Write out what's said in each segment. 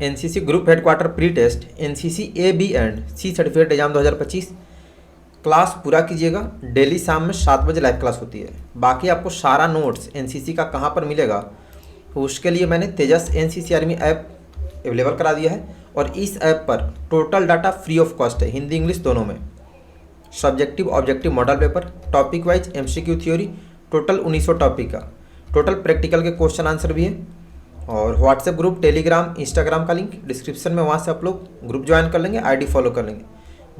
NCC group headquarter pre test NCC A B and C certificate exam 2025 class पूरा कीजिएगा। Daily शाम में 7 बजे लाइव क्लास होती है। बाकी आपको सारा नोट्स एनसीसी का कहाँ पर मिलेगा, तो उसके लिए मैंने तेजस एनसीसी आर्मी ऐप अवेलेबल करा दिया है और इस ऐप पर total data free of cost है, हिंदी इंग्लिश दोनों में। Subjective objective model paper, topic wise MCQ theory, total 1900 topic का, टोटल प्रैक्टिकल के क्वेश्चन आंसर भी है। और व्हाट्सएप ग्रुप, टेलीग्राम, इंस्टाग्राम का लिंक डिस्क्रिप्शन में, वहाँ से आप लोग ग्रुप ज्वाइन कर लेंगे, आईडी फॉलो कर लेंगे।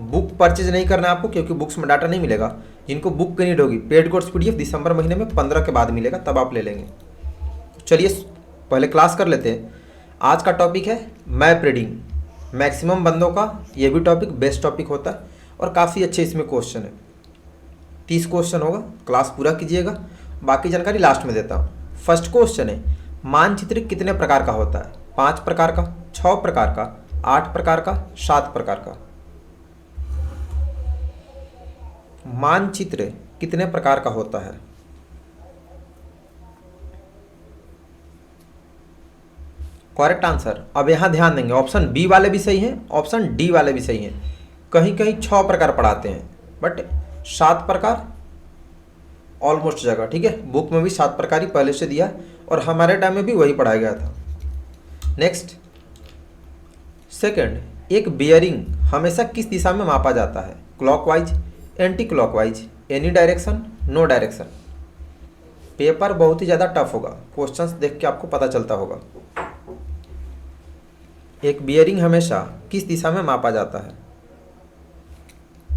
बुक परचेज नहीं करना है आपको, क्योंकि बुक्स में डाटा नहीं मिलेगा। जिनको बुक की नीड होगी, पेड कोर्स पीडीएफ दिसंबर महीने में 15 के बाद मिलेगा, तब आप ले लेंगे। चलिए पहले क्लास कर लेते हैं। आज का टॉपिक है मैप रीडिंग। मैक्सिमम बंदों का ये भी टॉपिक बेस्ट टॉपिक होता है और काफ़ी अच्छे इसमें क्वेश्चन है। 30 क्वेश्चन होगा, क्लास पूरा कीजिएगा। बाकी जानकारी लास्ट में देता हूँ। फर्स्ट क्वेश्चन है, मानचित्र कितने प्रकार का होता है? 5 प्रकार का, 6 प्रकार का, 8 प्रकार का, 7 प्रकार का। मानचित्र कितने प्रकार का होता है? करेक्ट आंसर, अब यहाँ ध्यान देंगे, ऑप्शन बी वाले भी सही हैं, ऑप्शन डी वाले भी सही हैं। कहीं कहीं 6 प्रकार पढ़ाते हैं, बट 7 प्रकार ऑलमोस्ट जगह, ठीक है। बुक में भी 7 प्रकार ही पहले से दिया है और हमारे टाइम में भी वही पढ़ाया गया था। नेक्स्ट, सेकंड, एक बियरिंग हमेशा किस दिशा में मापा जाता है? Clockwise, anti clockwise, any direction, no direction. Paper बहुत ही ज़्यादा टफ होगा, क्वेश्चंस देख के आपको पता चलता होगा। एक बियरिंग हमेशा किस दिशा में मापा जाता है?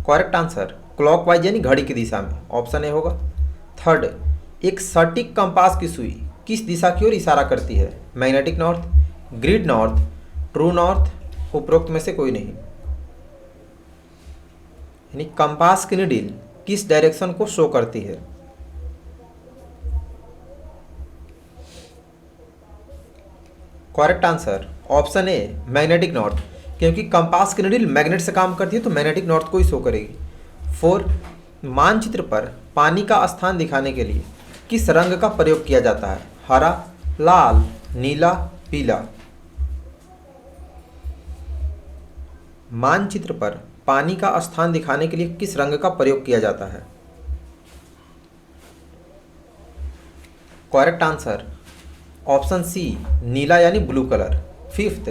करेक्ट आंसर, क्लॉकवाइज यानी घड़ी की दिशा में, ऑप्शन ए होगा। थर्ड, एक सटीक कंपास की सुई किस दिशा की ओर इशारा करती है? Magnetic north, grid north, true north, उपरोक्त में से कोई नहीं। यानी कंपास की नीडल किस डायरेक्शन को शो करती है? Correct answer, option a magnetic north, क्योंकि कंपास की नीडल मैग्नेट से काम करती है तो मैग्नेटिक नॉर्थ को ही शो करेगी। 4, मानचित्र पर पानी का स्थान दिखाने के लिए किस रंग का प्रयोग किया जाता है? हरा, लाल, नीला, पीला। मानचित्र पर पानी का स्थान दिखाने के लिए किस रंग का प्रयोग किया जाता है? करेक्ट आंसर, ऑप्शन सी नीला यानी ब्लू कलर। 5th,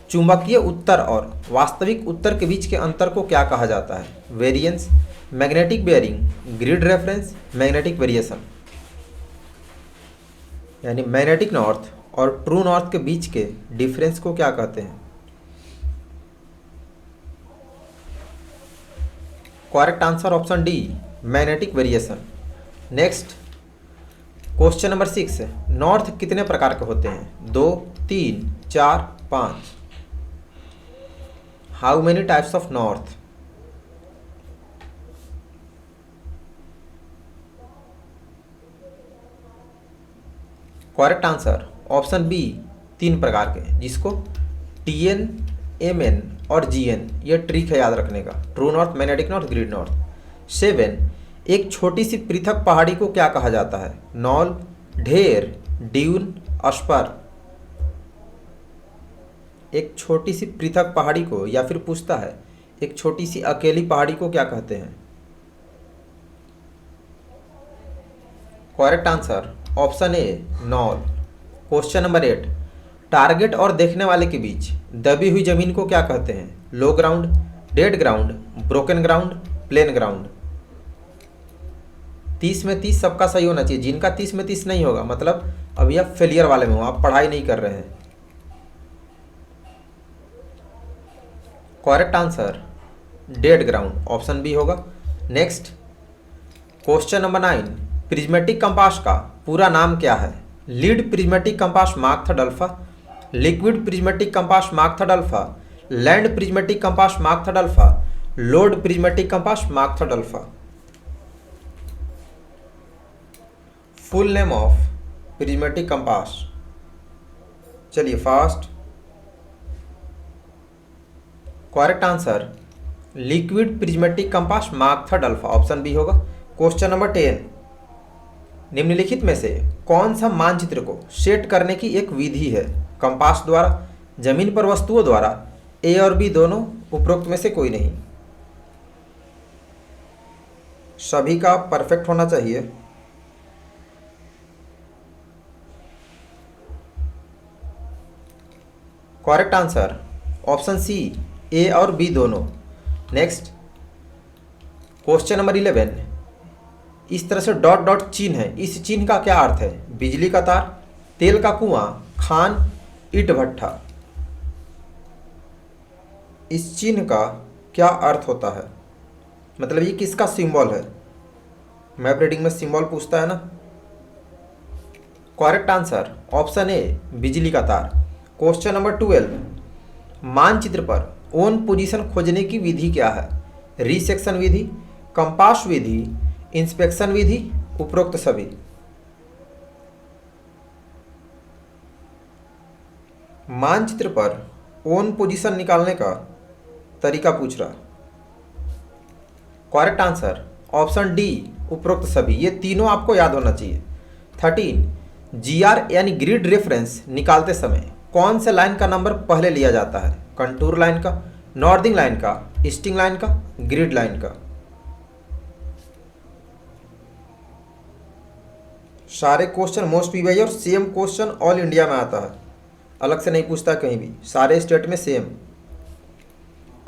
चुंबकीय उत्तर और वास्तविक उत्तर के बीच के अंतर को क्या कहा जाता है? Variance, magnetic bearing, grid reference, magnetic variation. यानी मैग्नेटिक नॉर्थ और ट्रू नॉर्थ के बीच के डिफरेंस को क्या कहते हैं? Correct answer, option D magnetic variation. Next, question number 6, नॉर्थ कितने प्रकार के होते हैं? 2, 3, 4, 5। How many types of north? Correct answer, option B 3 प्रकार के, जिसको TN, MN और GN, ये ट्रिक है याद रखने का। True north, magnetic north, grid north. 7, एक छोटी सी पृथक पहाड़ी को क्या कहा जाता है? नॉल, ढेर, ड्यून, अस्पर। एक छोटी सी पृथक पहाड़ी को, या फिर पूछता है एक छोटी सी अकेली पहाड़ी को क्या कहते हैं? करेक्ट आंसर, ऑप्शन ए नॉल। क्वेश्चन नंबर 8, टारगेट और देखने वाले के बीच दबी हुई जमीन को क्या कहते हैं? Low ground, dead ground, broken ground, plain ground. 30 में 30 सबका सही होना चाहिए। जिनका 30 में 30 नहीं होगा, मतलब अभी आप फेलियर वाले में हो, आप पढ़ाई नहीं कर रहे हैं। Correct answer, dead ground, option B होगा। Next, question number 9, prismatic compass का पूरा नाम क्या है? Lead prismatic compass mark third alpha, liquid prismatic compass mark third alpha, land prismatic compass mark third alpha, load prismatic compass mark third alpha. Full name of prismatic compass, चलिए fast. Correct answer, liquid prismatic compass mark third alpha, option B होगा। Question number 10, निम्नलिखित में से कौन सा मानचित्र को set करने की एक विधि है? कंपास द्वारा, जमीन पर वस्तुओं द्वारा ए और बी दोनों, उपरोक्त में से कोई नहीं। सभी का परफेक्ट होना चाहिए। करेक्ट आंसर ऑप्शन सी, ए और बी दोनों। नेक्स्ट क्वेश्चन नंबर 11, इस तरह से डॉट डॉट चिन्ह है, इस चिन्ह का क्या अर्थ है? बिजली का तार, तेल का कुआं, खान, ईंट भट्ठा। इस चिन्ह का क्या अर्थ होता है? मतलब ये किसका सिंबल है? मैप रीडिंग में सिंबल पूछता है ना। करेक्ट आंसर ऑप्शन ए, बिजली का तार। क्वेश्चन नंबर 12, मानचित्र पर ओन पोजीशन खोजने की विधि क्या है? रिसेक्शन विधि, कंपास विधि, इंस्पेक्शन विधि, उपरोक्त सभी। मानचित्र पर ओन पोजीशन निकालने का तरीका पूछ रहा। करेक्ट आंसर ऑप्शन डी, उपरोक्त सभी। ये तीनों आपको याद होना चाहिए। 13, जीआर यानी ग्रिड रेफरेंस निकालते समय कौन से लाइन का नंबर पहले लिया जाता है? कंटूर लाइन का, नॉर्दिंग लाइन का, ईस्टिंग लाइन का, ग्रिड लाइन का। सारे क्वेश्चन मोस्ट पीवाई और सेम क्वेश्चन ऑल इंडिया में आता है, अलग से नहीं पूछता कहीं भी, सारे स्टेट में सेम।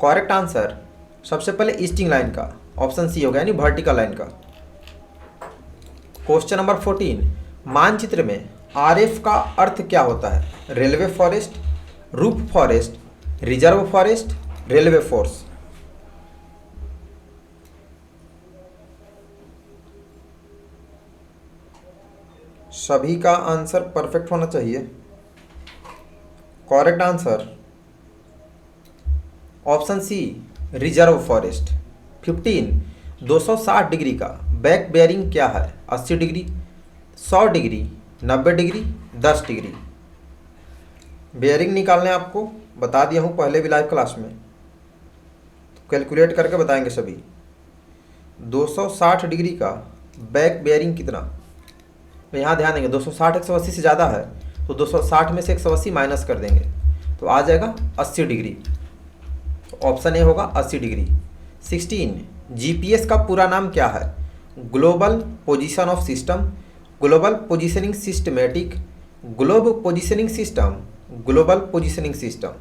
करेक्ट आंसर सबसे पहले ईस्टिंग लाइन का, ऑप्शन सी होगा, यानी वर्टिकल लाइन का। क्वेश्चन नंबर 14, मानचित्र में आरएफ का अर्थ क्या होता है? Railway forest, roof forest, reserve forest, railway force. सभी का आंसर परफेक्ट होना चाहिए। Correct answer option C, reserve forest. 15, 260 degree का बैक बेयरिंग क्या है? 80 degree, 100 degree, 90 degree, 10 degree. Bearing निकालने आपको बता दिया हूँ पहले भी लाइव क्लास में, तो कैलकुलेट करके बताएंगे सभी। 260 डिग्री का बैक बेयरिंग कितना? तो यहाँ ध्यान देंगे, 260 180 से ज़्यादा है तो 260 में से 180 माइनस कर देंगे तो आ जाएगा 80 डिग्री। तो ऑप्शन ए होगा 80 डिग्री। 16, जीपीएस का पूरा नाम क्या है? Global position of system, global positioning systematic, globe positioning system, global positioning system.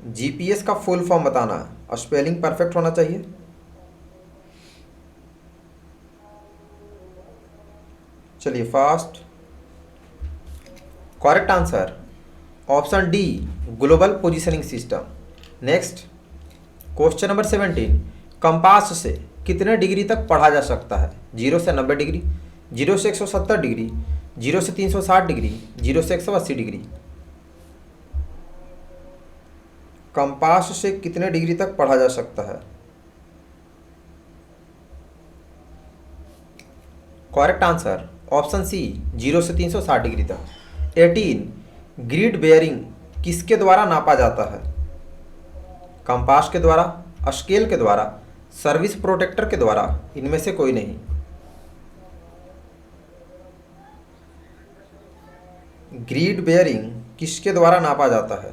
GPS का फुल फॉर्म बताना है, स्पेलिंग परफेक्ट होना चाहिए। चलिए fast. Correct answer option D, global positioning system. Next question number 17, compass से कितने डिग्री तक पढ़ा जा सकता है? 0 से 90 डिग्री, 0 से 170 डिग्री, 0 से 360 डिग्री, 0 से 180 डिग्री। कंपास से कितने डिग्री तक पढ़ा जा सकता है? करेक्ट आंसर ऑप्शन सी, 0 से 360 डिग्री तक। 18, ग्रिड बेयरिंग किसके द्वारा नापा जाता है? कंपास के द्वारा, स्केल के द्वारा, सर्विस प्रोटेक्टर के द्वारा, इनमें से कोई नहीं। ग्रिड बेयरिंग किसके द्वारा नापा जाता है?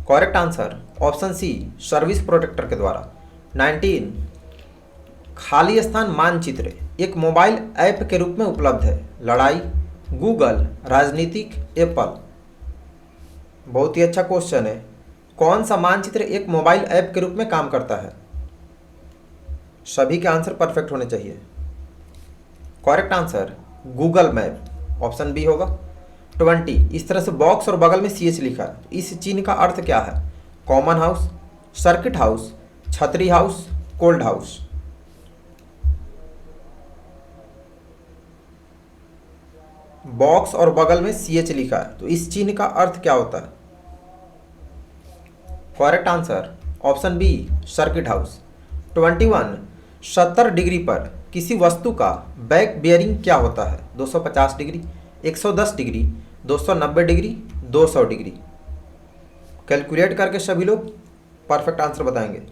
Correct answer option C, service protractor के द्वारा। 19, खाली स्थान मानचित्र एक मोबाइल ऐप के रूप में उपलब्ध है। लड़ाई, गूगल, राजनीतिक, एप्पल। बहुत ही अच्छा क्वेश्चन है। कौन सा मानचित्र एक मोबाइल ऐप के रूप में काम करता है? सभी के आंसर परफेक्ट होने चाहिए। Correct answer Google map, option B होगा। 20, इस तरह से बॉक्स और बगल में CH लिखा है, इस चिन्ह का अर्थ क्या है? कॉमन हाउस, सर्किट हाउस, छतरी हाउस, कोल्ड हाउस। बॉक्स और बगल में CH लिखा है तो इस चिन्ह का अर्थ क्या होता है? Correct answer option B, circuit house. 21, 70 degree पर किसी वस्तु का बैक बेयरिंग क्या होता है? 250 degree, 110 degree, 290 degree, 200 degree. Calculate करके सभी लोग परफेक्ट आंसर बताएंगे।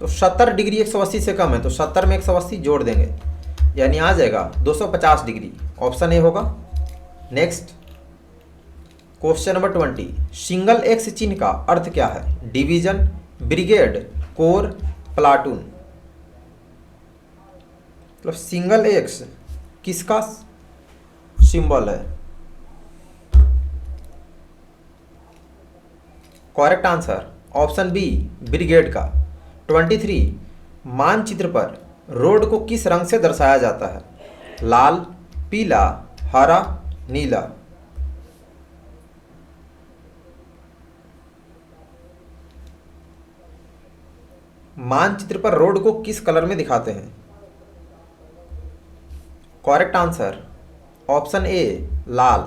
तो 70 डिग्री 180 से कम है, तो 70 में 180 जोड़ देंगे, यानी आ जाएगा 250 डिग्री। ऑप्शन ए होगा। Next question number 20, single X चिन्ह का अर्थ क्या है? Division, brigade, corps, platoon. मतलब सिंगल एक्स किसका सिंबल है? Correct answer option B, brigade का। 23, मानचित्र पर रोड को किस रंग से दर्शाया जाता है? लाल, पीला, हरा, नीला। मानचित्र पर रोड को किस कलर में दिखाते हैं? करेक्ट आंसर ऑप्शन ए, लाल।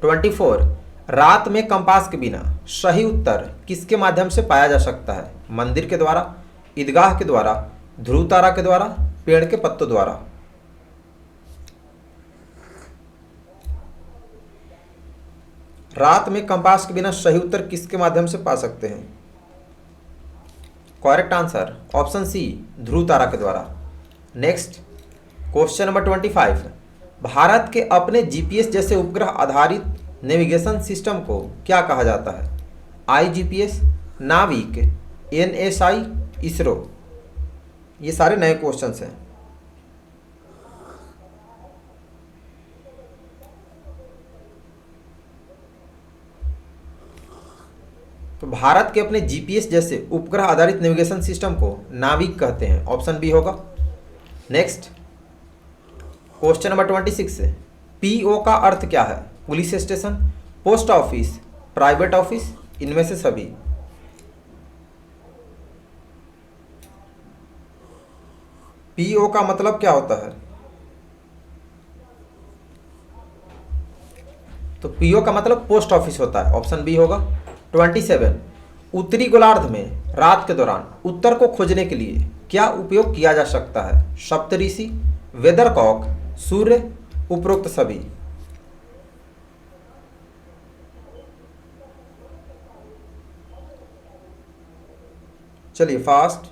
24, रात में कंपास के बिना सही उत्तर किसके माध्यम से पाया जा सकता है? मंदिर के द्वारा, ईदगाह के द्वारा, ध्रुव तारा के द्वारा, पेड़ के पत्तों द्वारा। रात में कंपास के बिना सही उत्तर किसके माध्यम से पा सकते हैं? करेक्ट आंसर ऑप्शन सी, ध्रुव तारा के द्वारा। नेक्स्ट क्वेश्चन नंबर 25, भारत के अपने जीपीएस जैसे उपग्रह आधारित नेविगेशन सिस्टम को क्या कहा जाता है? आईजीपीएस, नाविक, एनएसआई, इसरो। ये सारे नए क्वेश्चंस हैं। तो भारत के अपने जीपीएस जैसे उपग्रह आधारित नेविगेशन सिस्टम को नाविक कहते हैं। ऑप्शन बी होगा। नेक्स्ट क्वेश्चन नंबर 26, पीओ का अर्थ क्या है? Police station, post office, private office, इनमें से सभी। पीओ का मतलब क्या होता है? तो पीओ का मतलब पोस्ट ऑफिस होता है। ऑप्शन बी होगा। 27, उत्तरी गोलार्ध में रात के दौरान उत्तर को खोजने के लिए क्या उपयोग किया जा सकता है? सप्तऋषि, वेदरकॉक, सूर्य, उपरोक्त सभी। चलिए फास्ट।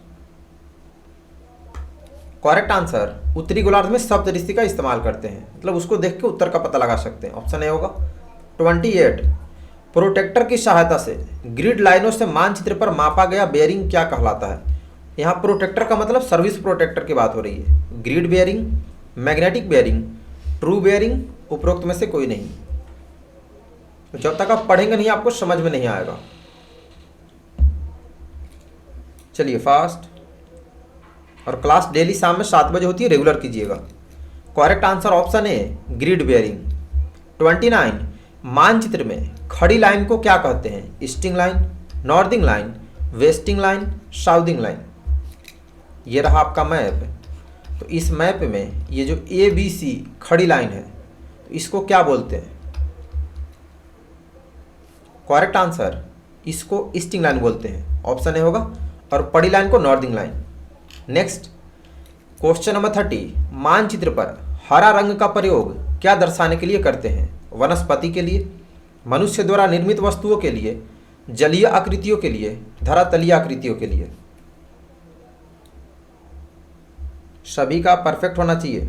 करेक्ट आंसर उत्तरी गोलार्ध में सप्तऋषि का इस्तेमाल करते हैं, मतलब उसको देख के उत्तर का पता लगा सकते हैं। ऑप्शन ए होगा। 28, प्रोटेक्टर की सहायता से ग्रिड लाइनों से मानचित्र पर मापा गया बेयरिंग क्या कहलाता है? यहाँ प्रोटेक्टर का मतलब सर्विस प्रोटेक्टर की बात हो रही है। Grid bearing, magnetic bearing, true bearing, उपरोक्त में से कोई नहीं। तो जब तक आप पढ़ेंगे नहीं आपको समझ में नहीं आएगा। चलिए फास्ट। और क्लास डेली शाम में 7 बजे होती है, रेगुलर कीजिएगा। Correct answer option A, grid bearing. 29, मानचित्र में खड़ी लाइन को क्या कहते हैं? Easting line, northing line, westing line, southing line. ये रहा आपका मैप। तो इस मैप में ये जो ABC खड़ी लाइन है, तो इसको क्या बोलते हैं? करेक्ट आंसर इसको ईस्टिंग लाइन बोलते हैं। ऑप्शन ए होगा। और पड़ी लाइन को northing line. Next question number 30, मानचित्र पर हरा रंग का प्रयोग क्या दर्शाने के लिए करते हैं? वनस्पति के लिए, मनुष्य द्वारा निर्मित वस्तुओं के लिए, जलीय आकृतियों के लिए, धरातलीय आकृतियों के लिए। सभी का परफेक्ट होना चाहिए।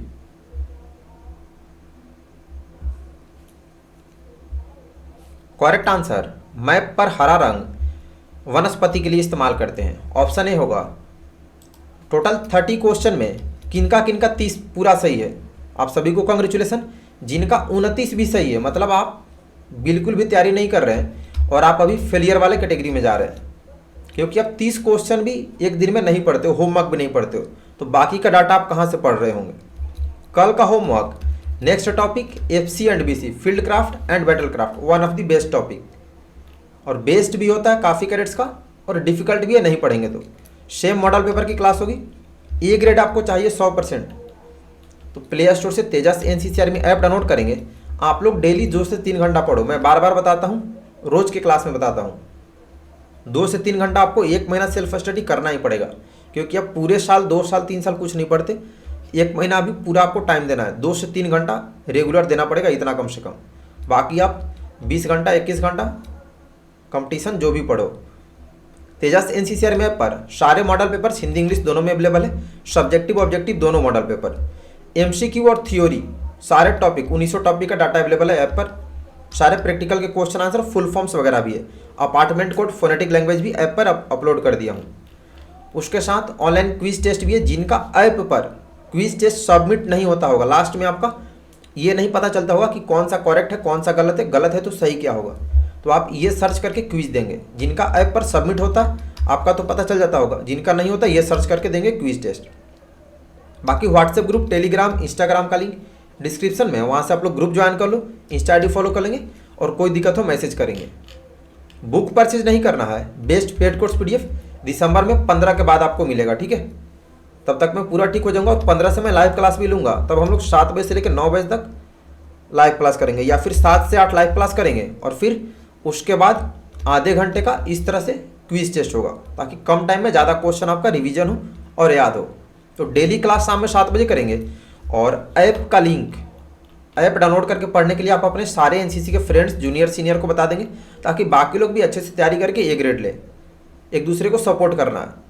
करेक्ट आंसर मैप पर हरा रंग वनस्पति के लिए इस्तेमाल करते हैं। ऑप्शन ए होगा। टोटल 30 क्वेश्चन में किनका किनका 30 पूरा सही है? आप सभी को कांग्रेचुलेसन। जिनका 29 भी सही है, मतलब आप बिल्कुल भी तैयारी नहीं कर रहे हैं और आप अभी फेलियर वाले कैटेगरी में जा रहे हैं, क्योंकि आप 30 क्वेश्चन भी एक दिन में नहीं पढ़ते हो, होमवर्क भी नहीं पढ़ते हो, तो बाकी का डाटा आप कहाँ से पढ़ रहे होंगे? कल का homework, next topic FC and BC, field craft and battle craft, one of the best topic. और बेस्ट भी होता है काफ़ी कैरेट्स का, और डिफिकल्ट भी है, नहीं पढ़ेंगे तो। सेम मॉडल पेपर की क्लास होगी। ए ग्रेड आपको चाहिए 100%, तो प्ले स्टोर से तेजस NCC आर्मी ऐप डाउनलोड करेंगे। आप लोग डेली 2 से 3 घंटा पढ़ो। मैं बार बार बताता हूँ, रोज़ के क्लास में बताता हूँ। 2 से 3 घंटा आपको 1 महीना सेल्फ स्टडी करना ही पड़ेगा, क्योंकि अब पूरे साल 2 साल 3 साल कुछ नहीं पढ़ते। 1 महीना अभी पूरा आपको टाइम देना है। 2 से 3 घंटा रेगुलर देना पड़ेगा, इतना कम से कम। बाकी आप 20 घंटा 21 घंटा कंपटीशन जो भी पढ़ो। तेजस एनसीसीआरएम ऐप पर सारे मॉडल पेपर्स हिंदी इंग्लिश दोनों में अवेलेबल है, सब्जेक्टिव ऑब्जेक्टिव दोनों मॉडल पेपर, एमसीक्यू और थ्योरी सारे टॉपिक 1900 टॉपिक का डाटा अवेलेबल है ऐप पर, सारे प्रैक्टिकल के क्वेश्चन आंसर फुल फॉर्म्स वगैरह भी है, अपार्टमेंट कोड फोनेटिक लैंग्वेज भी ऐप पर अपलोड कर दिया हूँ। उसके साथ ऑनलाइन क्विज टेस्ट भी है, जिनका ऐप पर क्विज टेस्ट सबमिट नहीं होता होगा, लास्ट में आपका ये नहीं पता चलता होगा कि कौन सा करेक्ट है कौन सा गलत है तो सही क्या होगा, तो आप ये सर्च करके क्विज देंगे। जिनका ऐप पर सबमिट होता आपका तो पता चल जाता होगा, जिनका नहीं होता ये सर्च करके देंगे क्विज टेस्ट। बाकी व्हाट्सएप ग्रुप, टेलीग्राम, इंस्टाग्राम का लिंक डिस्क्रिप्शन में है, वहाँ से आप लोग ग्रुप ज्वाइन कर लो, इंस्टा आईडी फॉलो कर लेंगे और कोई दिक्कत हो मैसेज करेंगे। बुक परचेज नहीं करना है, बेस्ट पेड कोर्स पीडीएफ दिसंबर में 15 के बाद आपको मिलेगा, ठीक है। तब तक मैं पूरा ठीक हो जाऊंगा और 15 से मैं लाइव क्लास भी लूँगा, तब हम लोग 7 बजे से लेकर 9 बजे तक लाइव क्लास करेंगे या फिर 7 से 8 लाइव क्लास करेंगे और फिर उसके बाद आधे घंटे का इस तरह से क्विज टेस्ट होगा, ताकि कम टाइम में ज़्यादा क्वेश्चन आपका रिवीजन हो और याद हो। तो डेली क्लास शाम में 7 बजे करेंगे और ऐप का लिंक, ऐप डाउनलोड करके पढ़ने के लिए आप अपने सारे एनसीसी के फ्रेंड्स जूनियर सीनियर को बता देंगे, ताकि बाकी लोग भी अच्छे से तैयारी करके ए ग्रेड ले। एक दूसरे को सपोर्ट करना है,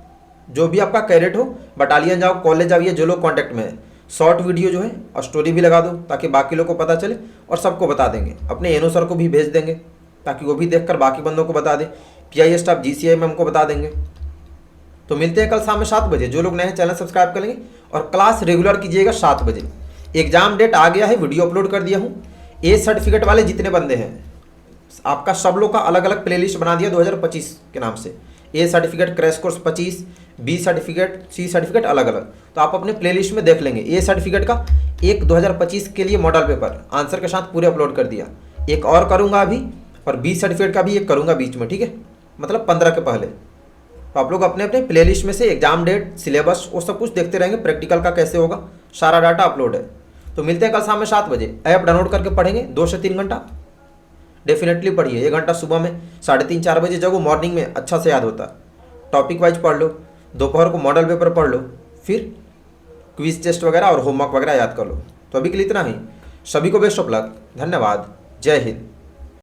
जो भी आपका कैडेट हो, बटालियन जाओ, कॉलेज जाइए, जो लोग कॉन्टैक्ट में है, शॉर्ट वीडियो जो है और स्टोरी भी लगा दो ताकि बाकी लोग को पता चले और सबको बता देंगे। अपने एनओ सर को भी भेज देंगे ताकि वो भी देखकर बाकी बंदों को बता दें, पीआई स्टाफ जीसीआई मैम को बता देंगे। तो मिलते हैं कल शाम में 7 बजे। जो लोग नए हैं चैनल सब्सक्राइब कर लेंगे और क्लास रेगुलर कीजिएगा 7 बजे। एग्जाम डेट आ गया है, वीडियो अपलोड कर दिया हूँ। ए सर्टिफिकेट वाले जितने बंदे हैं आपका सब लोग का अलग अलग प्लेलिस्ट बना दिया 2025 के नाम से। A certificate crash course 25, B certificate, C certificate अलग अलग, तो आप अपने प्लेलिस्ट में देख लेंगे। ए सर्टिफिकेट का एक 2025 के लिए मॉडल पेपर आंसर के साथ पूरे अपलोड कर दिया, एक और करूँगा अभी, और बी सर्टिफिकेट का भी एक करूँगा बीच में, ठीक है, मतलब 15 के पहले। तो आप लोग अपने अपने प्लेलिस्ट में से एग्जाम डेट, सिलेबस वो सब कुछ देखते रहेंगे, प्रैक्टिकल का कैसे होगा सारा डाटा अपलोड है। तो मिलते हैं कल शाम में 7 बजे। ऐप डाउनलोड करके पढ़ेंगे 2 से 3 घंटा डेफिनेटली पढ़िए। 1 घंटा सुबह में 3:30-4 बजे जगो, मॉर्निंग में अच्छा से याद होता। टॉपिक वाइज पढ़ लो, दोपहर को मॉडल पेपर पढ़ लो, फिर क्विज टेस्ट वगैरह और होमवर्क वगैरह याद कर लो। तो अभी के लिए इतना ही। सभी को बेस्ट ऑफ लक, धन्यवाद, जय हिंद।